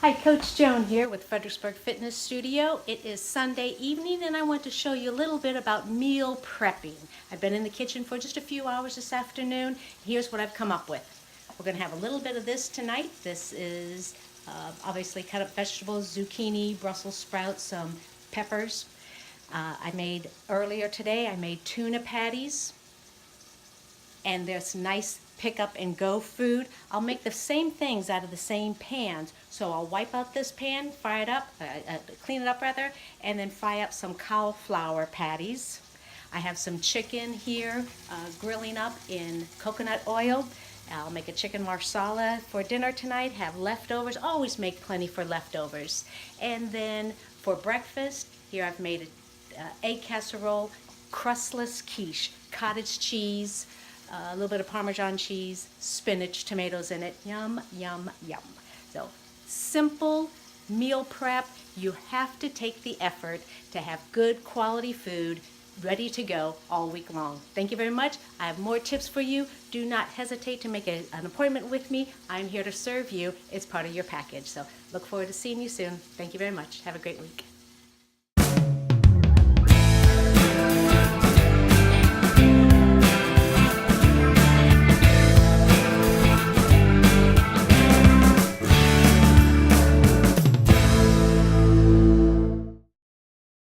Hi, Coach Joan here with Fredericksburg Fitness Studio. It is Sunday evening and I want to show you a little bit about meal prepping. I've been in the kitchen for just a few hours this afternoon. Here's what I've come up with. We're going to have a little bit of this tonight. This is obviously cut up vegetables, zucchini, Brussels sprouts, some peppers. Earlier today I made tuna patties. And there's nice pick up and go food. I'll make the same things out of the same pans. So I'll wipe out this pan, fry it up, clean it up rather, and then fry up some cauliflower patties. I have some chicken here grilling up in coconut oil. I'll make a chicken marsala for dinner tonight, have leftovers, always make plenty for leftovers. And then for breakfast, here I've made an egg casserole, crustless quiche, cottage cheese, a little bit of Parmesan cheese, spinach, tomatoes in it. Yum, yum, yum. So simple meal prep. You have to take the effort to have good quality food ready to go all week long. Thank you very much. I have more tips for you. Do not hesitate to make an appointment with me. I'm here to serve you. It's part of your package. So look forward to seeing you soon. Thank you very much. Have a great week.